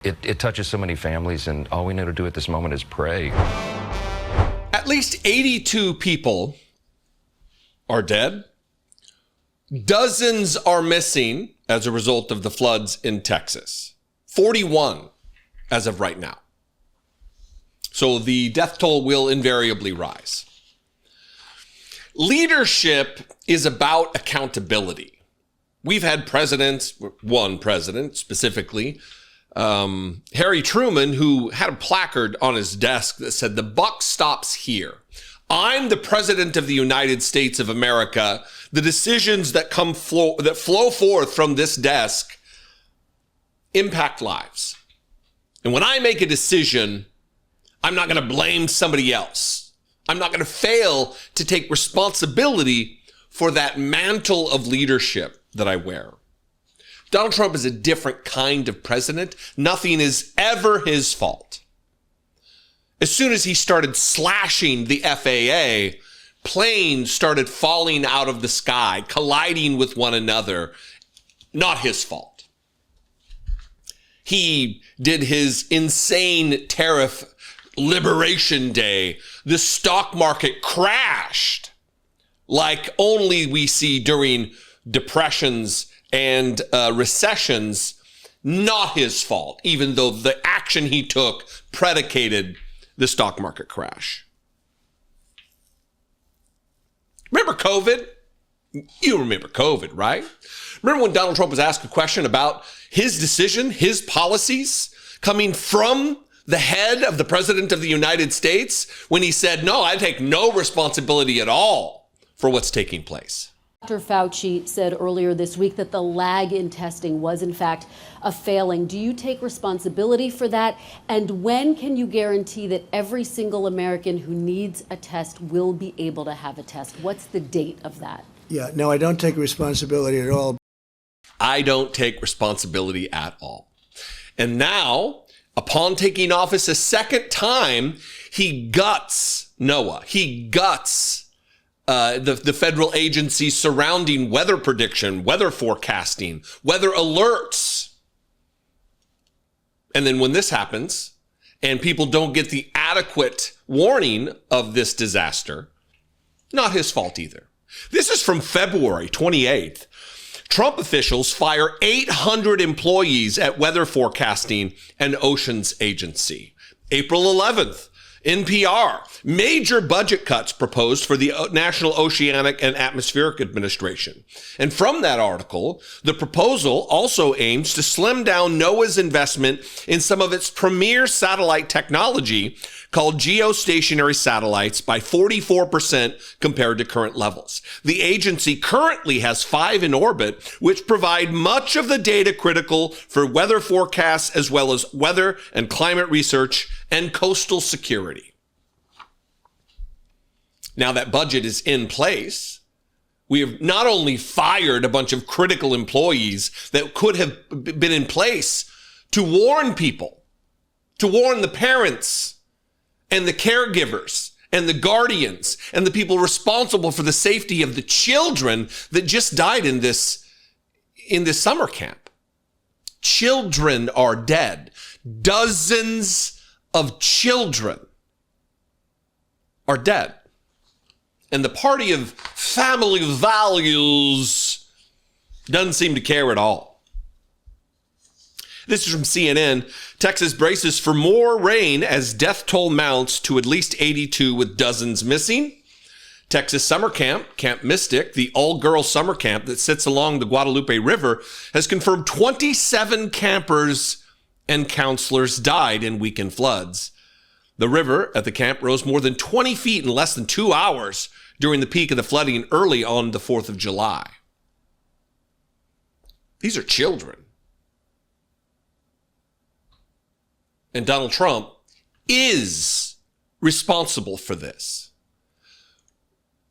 It touches so many families, and all we need to do at this moment is pray. At least 82 people are dead. Dozens are missing as a result of the floods in Texas. 41 as of right now. So the death toll will invariably rise. Leadership is about accountability. We've had presidents, one president specifically, Harry Truman, who had a placard on his desk that said, "The buck stops here. I'm the president of the United States of America. The decisions that flow forth from this desk impact lives. And when I make a decision, I'm not going to blame somebody else. I'm not going to fail to take responsibility for that mantle of leadership that I wear." Donald Trump is a different kind of president. Nothing is ever his fault. As soon as he started slashing the FAA, planes started falling out of the sky, colliding with one another. Not his fault. He did his insane tariff liberation day. The stock market crashed like only we see during depressions and recessions. Not his fault, even though the action he took predicated the stock market crash. Remember COVID? You remember COVID, right? Remember when Donald Trump was asked a question about his decision, his policies coming from the head of the president of the United States, when he said, "No, I take no responsibility at all for what's taking place." Dr. Fauci said earlier this week that the lag in testing was, in fact, a failing. Do you take responsibility for that? And when can you guarantee that every single American who needs a test will be able to have a test? What's the date of that? Yeah, no, I don't take responsibility at all. I don't take responsibility at all. And now, upon taking office a second time, he guts NOAA. He guts the federal agencies surrounding weather prediction, weather forecasting, weather alerts. And then when this happens and people don't get the adequate warning of this disaster, not his fault either. This is from February 28th. Trump officials fire 800 employees at weather forecasting and oceans agency. April 11th. NPR, major budget cuts proposed for the National Oceanic and Atmospheric Administration. And from that article, the proposal also aims to slim down NOAA's investment in some of its premier satellite technology called geostationary satellites by 44% compared to current levels. The agency currently has 5 in orbit, which provide much of the data critical for weather forecasts as well as weather and climate research and coastal security. Now that budget is in place, we have not only fired a bunch of critical employees that could have been in place to warn people, to warn the parents and the caregivers and the guardians and the people responsible for the safety of the children that just died in this summer camp. Children are dead. Dozens of children are dead. And the party of family values doesn't seem to care at all. This is from CNN. Texas braces for more rain as death toll mounts to at least 82 with dozens missing. Texas summer camp, Camp Mystic, the all-girl summer camp that sits along the Guadalupe River, has confirmed 27 campers and counselors died in weekend floods. The river at the camp rose more than 20 feet in less than 2 hours during the peak of the flooding early on the 4th of July. These are children. And Donald Trump is responsible for this.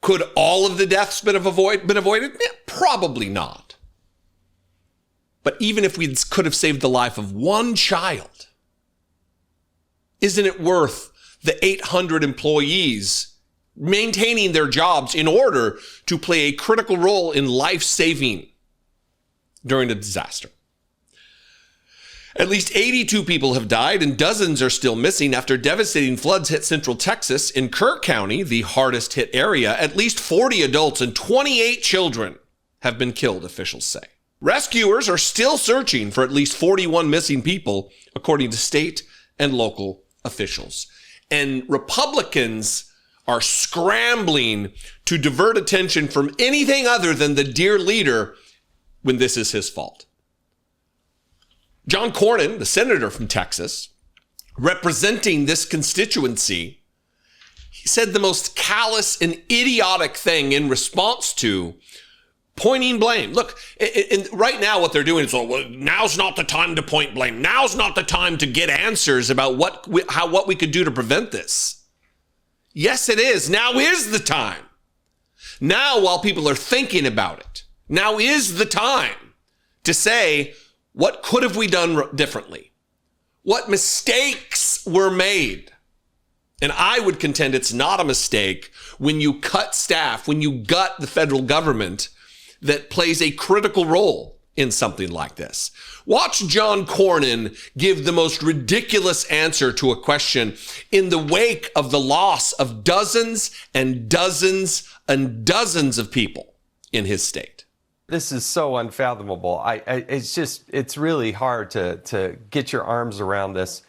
Could all of the deaths been avoided? Probably not. But even if we could have saved the life of one child, isn't it worth the 800 employees maintaining their jobs in order to play a critical role in life-saving during a disaster? At least 82 people have died and dozens are still missing after devastating floods hit central Texas. In Kirk County, the hardest hit area, at least 40 adults and 28 children have been killed, officials say. Rescuers are still searching for at least 41 missing people, according to state and local officials. And Republicans are scrambling to divert attention from anything other than the dear leader when this is his fault. John Cornyn, the senator from Texas, representing this constituency, he said the most callous and idiotic thing in response to pointing blame. Look, right now what they're doing is, well, now's not the time to point blame. Now's not the time to get answers about what we could do to prevent this. Yes, it is. Now is the time. Now, while people are thinking about it, now is the time to say, what could have we done differently? What mistakes were made? And I would contend it's not a mistake when you cut staff, when you gut the federal government that plays a critical role in something like this. Watch John Cornyn give the most ridiculous answer to a question in the wake of the loss of dozens and dozens and dozens of people in his state. This is so unfathomable. It's really hard to get your arms around this.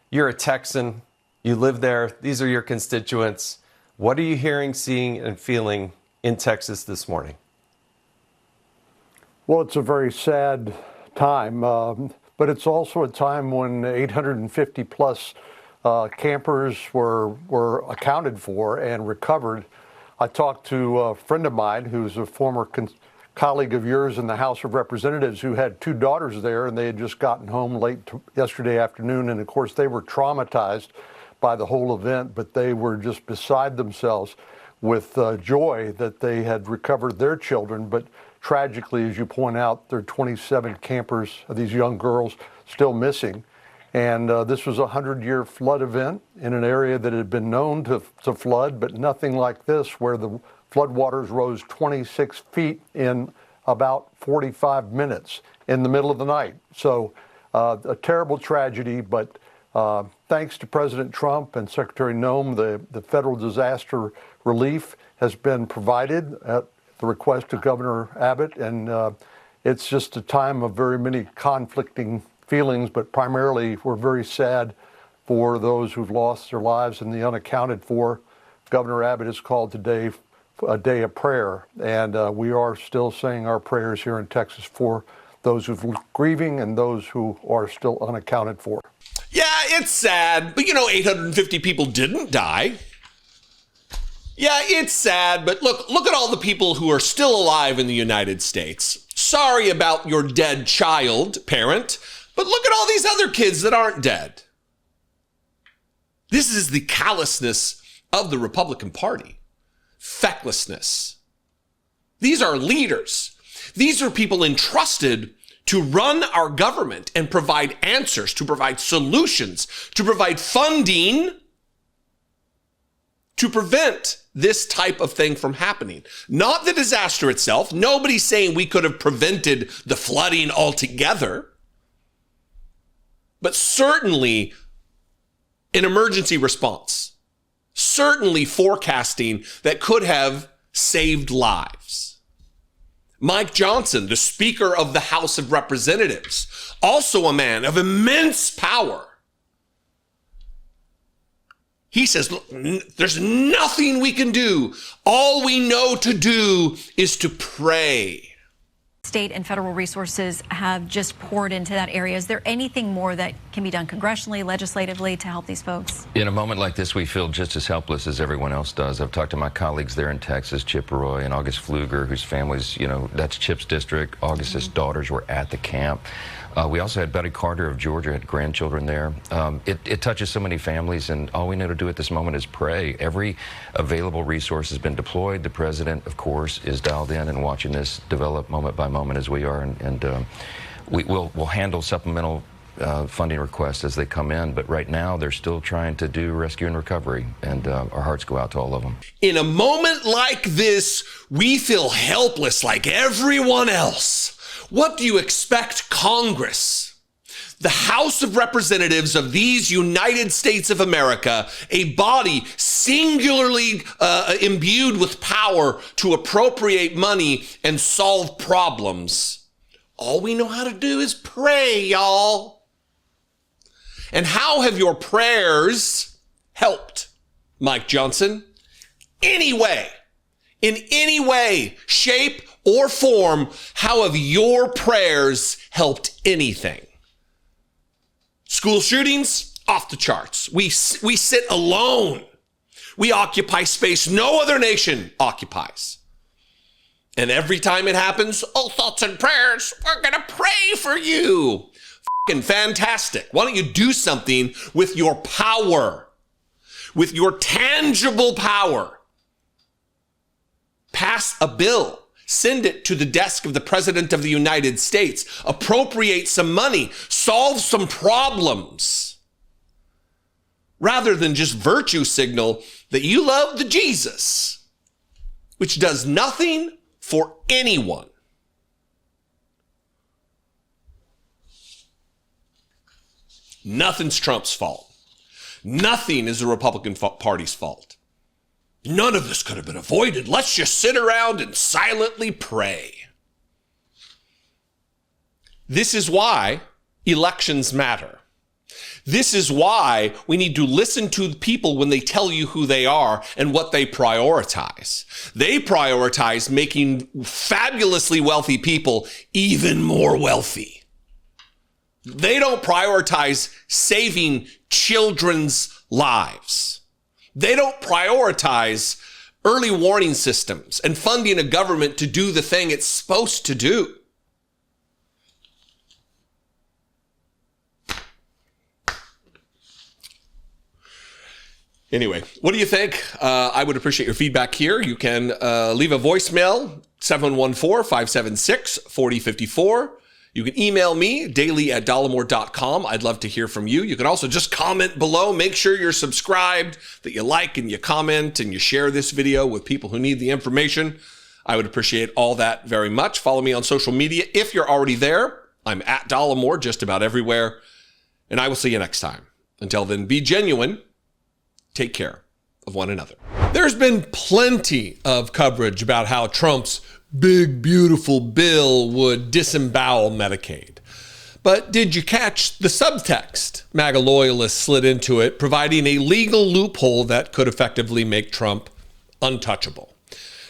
You're a Texan. You live there. These are your constituents. What are you hearing, seeing, and feeling in Texas this morning? Well, it's a very sad time, but it's also a time when 850 plus campers were accounted for and recovered. I talked to a friend of mine who's a former colleague of yours in the House of Representatives who had two daughters there, and they had just gotten home late yesterday afternoon. And of course, they were traumatized by the whole event, but they were just beside themselves with joy that they had recovered their children. But tragically, as you point out, there are 27 campers, these young girls, still missing. And this was a 100-year flood event in an area that had been known to flood, but nothing like this, where the floodwaters rose 26 feet in about 45 minutes in the middle of the night. So a terrible tragedy, but thanks to President Trump and Secretary Noem, the federal disaster relief has been provided at the request of Governor Abbott. And it's just a time of very many conflicting feelings, but primarily we're very sad for those who've lost their lives and the unaccounted for. Governor Abbott has called today a day of prayer, and we are still saying our prayers here in Texas for those who've grieving and those who are still unaccounted for. Yeah, it's sad, but 850 people didn't die. Yeah, it's sad, but look at all the people who are still alive in the United States. Sorry about your dead child, parent, but look at all these other kids that aren't dead. This is the callousness of the Republican Party. Fecklessness. These are leaders. These are people entrusted to run our government and provide answers, to provide solutions, to provide funding to prevent this type of thing from happening. Not the disaster itself. Nobody's saying we could have prevented the flooding altogether, but certainly an emergency response. Certainly forecasting that could have saved lives. Mike Johnson, the Speaker of the House of Representatives, also a man of immense power. He says, look, there's nothing we can do. All we know to do is to pray. State and federal resources have just poured into that area. Is there anything more that can be done congressionally, legislatively to help these folks? In a moment like this, we feel just as helpless as everyone else does. I've talked to my colleagues there in Texas, Chip Roy and August Pfluger, whose families, that's Chip's district. August's daughters were at the camp. We also had Betty Carter of Georgia, had grandchildren there. It touches so many families, and all we know to do at this moment is pray. Every available resource has been deployed. The president, of course, is dialed in and watching this develop moment by moment as we are, and we'll handle supplemental funding requests as they come in, but right now they're still trying to do rescue and recovery, and our hearts go out to all of them. In a moment like this, we feel helpless like everyone else. What do you expect Congress, the House of Representatives of these United States of America, a body singularly imbued with power to appropriate money and solve problems, all we know how to do is pray, y'all. And how have your prayers helped, Mike Johnson? In any way, shape, or form, how have your prayers helped anything? School shootings, off the charts. We sit alone. We occupy space no other nation occupies. And every time it happens, oh, thoughts and prayers, we're going to pray for you. Fucking fantastic. Why don't you do something with your power, with your tangible power? Pass a bill. Send it to the desk of the President of the United States. Appropriate some money. Solve some problems. Rather than just virtue signal that you love the Jesus, which does nothing for anyone. Nothing's Trump's fault. Nothing is the Republican Party's fault. None of this could have been avoided. Let's just sit around and silently pray. This is why elections matter. This is why we need to listen to people when they tell you who they are and what they prioritize. They prioritize making fabulously wealthy people even more wealthy. They don't prioritize saving children's lives. They don't prioritize early warning systems and funding a government to do the thing it's supposed to do. Anyway, what do you think? I would appreciate your feedback here. You can leave a voicemail, 714-576-4054. You can email me, daily@dollemore.com. I'd love to hear from you. You can also just comment below. Make sure you're subscribed, that you like and you comment and you share this video with people who need the information. I would appreciate all that very much. Follow me on social media. If you're already there, I'm at Dollemore just about everywhere. And I will see you next time. Until then, be genuine. Take care of one another. There's been plenty of coverage about how Trump's big, beautiful bill would disembowel Medicaid. But did you catch the subtext? MAGA loyalists slid into it, providing a legal loophole that could effectively make Trump untouchable.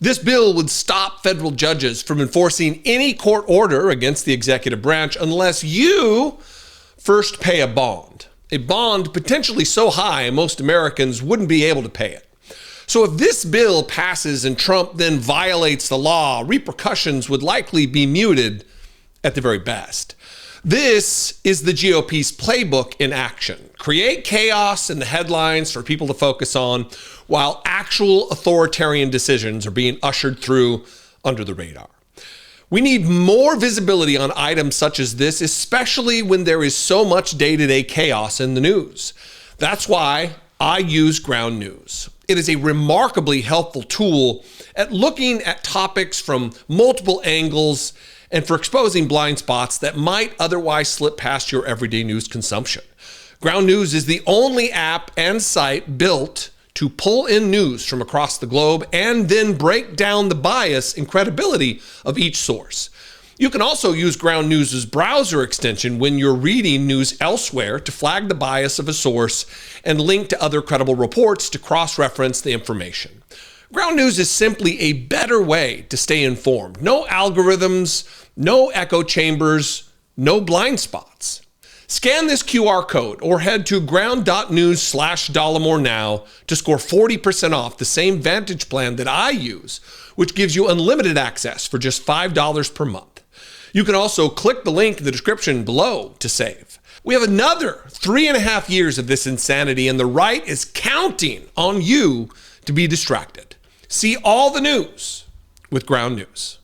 This bill would stop federal judges from enforcing any court order against the executive branch unless you first pay a bond potentially so high most Americans wouldn't be able to pay it. So if this bill passes and Trump then violates the law, repercussions would likely be muted at the very best. This is the GOP's playbook in action. Create chaos in the headlines for people to focus on, while actual authoritarian decisions are being ushered through under the radar. We need more visibility on items such as this, especially when there is so much day-to-day chaos in the news. That's why I use Ground News. It is a remarkably helpful tool at looking at topics from multiple angles and for exposing blind spots that might otherwise slip past your everyday news consumption. Ground News is the only app and site built to pull in news from across the globe and then break down the bias and credibility of each source. You can also use Ground News' browser extension when you're reading news elsewhere to flag the bias of a source and link to other credible reports to cross-reference the information. Ground News is simply a better way to stay informed. No algorithms, no echo chambers, no blind spots. Scan this QR code or head to ground.news/Dollemore now to score 40% off the same Vantage plan that I use, which gives you unlimited access for just $5 per month. You can also click the link in the description below to save. We have another 3.5 years of this insanity, and the right is counting on you to be distracted. See all the news with Ground News.